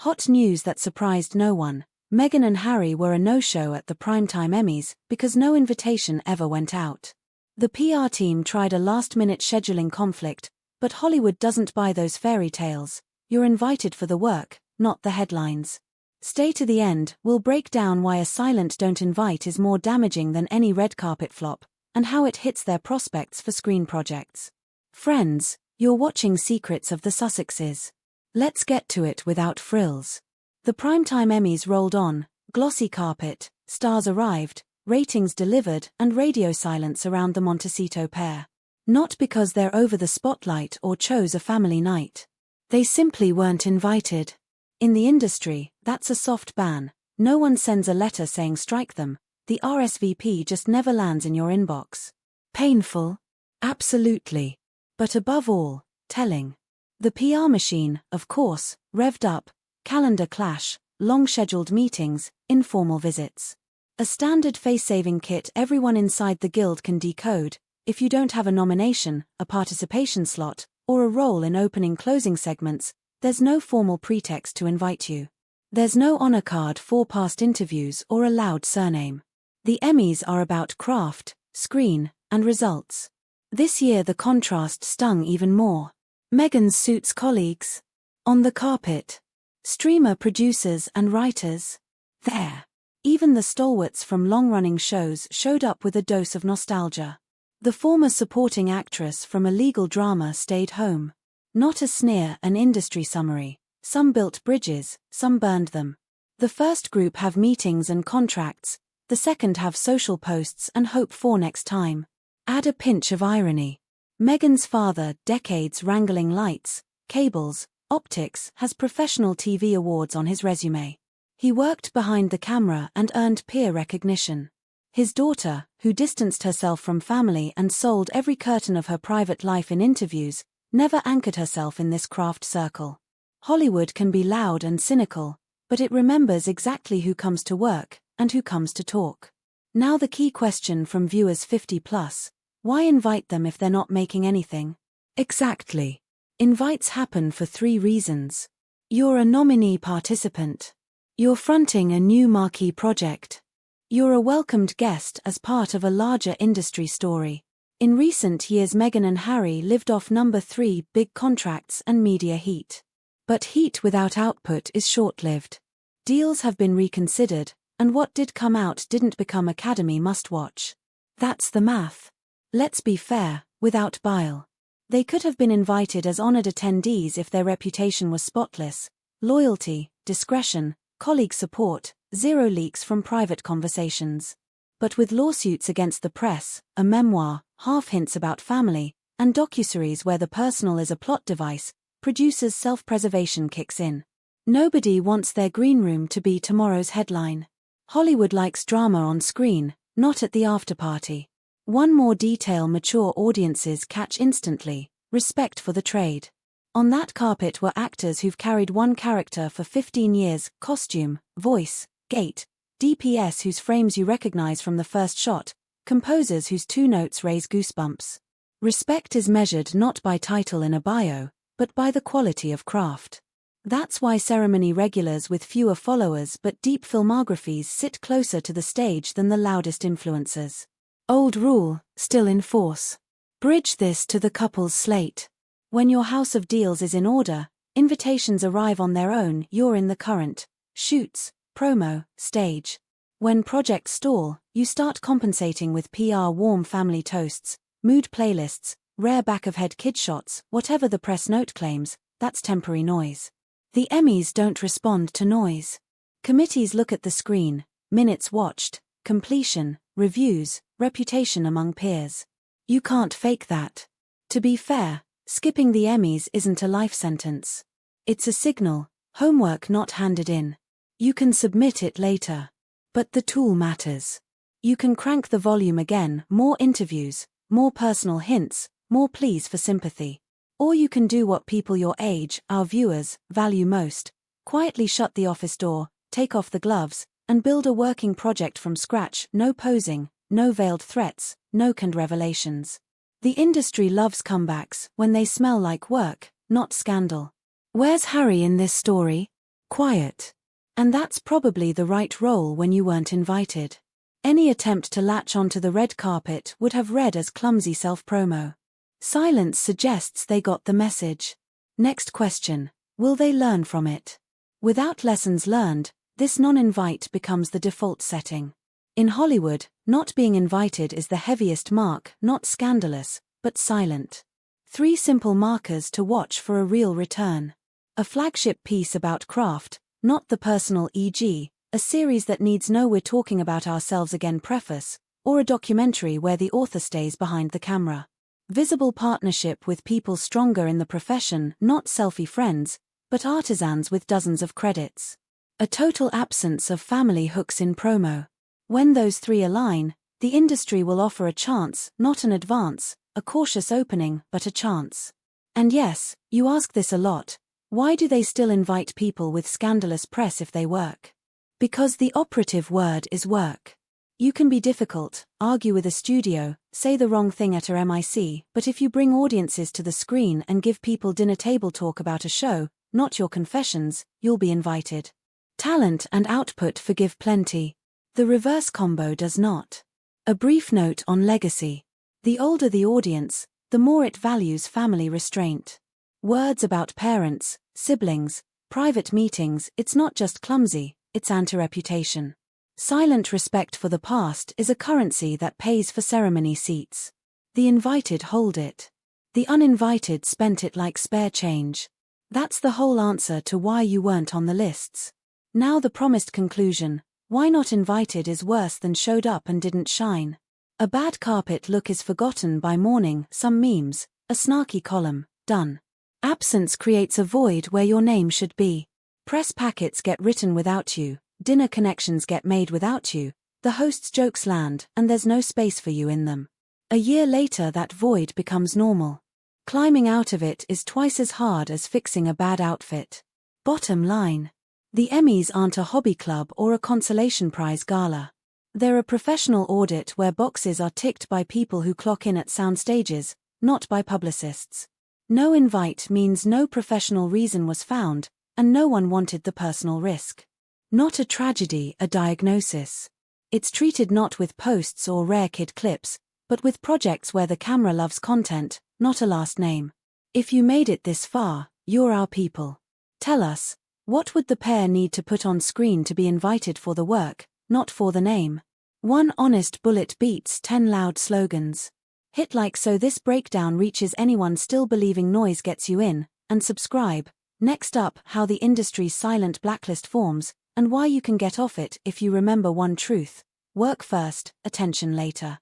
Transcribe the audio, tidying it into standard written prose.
Hot news that surprised no one. Meghan and Harry were a no-show at the primetime Emmys because no invitation ever went out. The PR team tried a last-minute scheduling conflict, but Hollywood doesn't buy those fairy tales. You're invited for the work, not the headlines. Stay to the end, we'll break down why a silent don't invite is more damaging than any red carpet flop, and how it hits their prospects for screen projects. Friends, you're watching Secrets of the Sussexes. Let's get to it without frills. The primetime Emmys rolled on, glossy carpet, stars arrived, ratings delivered, and radio silence around the Montecito pair. Not because they're over the spotlight or chose a family night. They simply weren't invited. In the industry, that's a soft ban. No one sends a letter saying strike them. The RSVP just never lands in your inbox. Painful? Absolutely. But above all, telling. The PR machine, of course, revved up, calendar clash, long-scheduled meetings, informal visits. A standard face-saving kit everyone inside the guild can decode. If you don't have a nomination, a participation slot, or a role in opening-closing segments, there's no formal pretext to invite you. There's no honor card for past interviews or a loud surname. The Emmys are about craft, screen, and results. This year the contrast stung even more. Meghan suits colleagues. On the carpet. Streamer producers and writers. There. Even the stalwarts from long-running shows showed up with a dose of nostalgia. The former supporting actress from a legal drama stayed home. Not a sneer, an industry summary. Some built bridges, some burned them. The first group have meetings and contracts, the second have social posts and hope for next time. Add a pinch of irony. Meghan's father, decades wrangling lights, cables, optics, has professional TV awards on his resume. He worked behind the camera and earned peer recognition. His daughter, who distanced herself from family and sold every curtain of her private life in interviews, never anchored herself in this craft circle. Hollywood can be loud and cynical, but it remembers exactly who comes to work and who comes to talk. Now the key question from viewers 50+, why invite them if they're not making anything? Exactly. Invites happen for 3 reasons. You're a nominee participant. You're fronting a new marquee project. You're a welcomed guest as part of a larger industry story. In recent years Meghan and Harry lived off number 3 big contracts and media heat. But heat without output is short-lived. Deals have been reconsidered, and what did come out didn't become Academy must-watch. That's the math. Let's be fair, without bile. They could have been invited as honored attendees if their reputation was spotless. Loyalty, discretion, colleague support, 0 leaks from private conversations. But with lawsuits against the press, a memoir, half hints about family, and docuseries where the personal is a plot device, producers' self-preservation kicks in. Nobody wants their green room to be tomorrow's headline. Hollywood likes drama on screen, not at the afterparty. One more detail mature audiences catch instantly: respect for the trade. On that carpet were actors who've carried one character for 15 years, costume, voice, gait, DPS whose frames you recognize from the first shot, composers whose 2 notes raise goosebumps. Respect is measured not by title in a bio, but by the quality of craft. That's why ceremony regulars with fewer followers but deep filmographies sit closer to the stage than the loudest influencers. Old rule, still in force. Bridge this to the couple's slate. When your house of deals is in order, invitations arrive on their own. You're in the current shoots, promo, stage. When projects stall, you start compensating with PR warm family toasts, mood playlists, rare back-of-head kid shots, whatever the press note claims, that's temporary noise. The Emmys don't respond to noise. Committees look at the screen, minutes watched, completion, reviews, reputation among peers. You can't fake that. To be fair, skipping the Emmys isn't a life sentence. It's a signal, homework not handed in. You can submit it later. But the tool matters. You can crank the volume again, more interviews, more personal hints, more pleas for sympathy. Or you can do what people your age, our viewers, value most: quietly shut the office door, take off the gloves, and build a working project from scratch. No posing, no veiled threats, no canned revelations. The industry loves comebacks when they smell like work, not scandal. Where's Harry in this story? Quiet. And that's probably the right role when you weren't invited. Any attempt to latch onto the red carpet would have read as clumsy self-promo. Silence suggests they got the message. Next question. Will they learn from it? Without lessons learned, this non-invite becomes the default setting. In Hollywood, not being invited is the heaviest mark, not scandalous, but silent. 3 simple markers to watch for a real return. A flagship piece about craft, not the personal e.g., a series that needs no "we're talking about ourselves again" preface, or a documentary where the author stays behind the camera. Visible partnership with people stronger in the profession, not selfie friends, but artisans with dozens of credits. A total absence of family hooks in promo. When those 3 align, the industry will offer a chance, not an advance, a cautious opening, but a chance. And yes, you ask this a lot. Why do they still invite people with scandalous press if they work? Because the operative word is work. You can be difficult, argue with a studio, say the wrong thing at a MIC, but if you bring audiences to the screen and give people dinner table talk about a show, not your confessions, you'll be invited. Talent and output forgive plenty. The reverse combo does not. A brief note on legacy. The older the audience, the more it values family restraint. Words about parents, siblings, private meetings, it's not just clumsy, it's anti-reputation. Silent respect for the past is a currency that pays for ceremony seats. The invited hold it. The uninvited spent it like spare change. That's the whole answer to why you weren't on the lists. Now the promised conclusion. Why not invited is worse than showed up and didn't shine. A bad carpet look is forgotten by morning, some memes, a snarky column, done. Absence creates a void where your name should be. Press packets get written without you, dinner connections get made without you, the host's jokes land, and there's no space for you in them. A year later that void becomes normal. Climbing out of it is twice as hard as fixing a bad outfit. Bottom line. The Emmys aren't a hobby club or a consolation prize gala. They're a professional audit where boxes are ticked by people who clock in at sound stages, not by publicists. No invite means no professional reason was found, and no one wanted the personal risk. Not a tragedy, a diagnosis. It's treated not with posts or rare kid clips, but with projects where the camera loves content, not a last name. If you made it this far, you're our people. Tell us. What would the pair need to put on screen to be invited for the work, not for the name? 1 honest bullet beats 10 loud slogans. Hit like so this breakdown reaches anyone still believing noise gets you in, and subscribe. Next up, how the industry's silent blacklist forms, and why you can get off it if you remember one truth. Work first, attention later.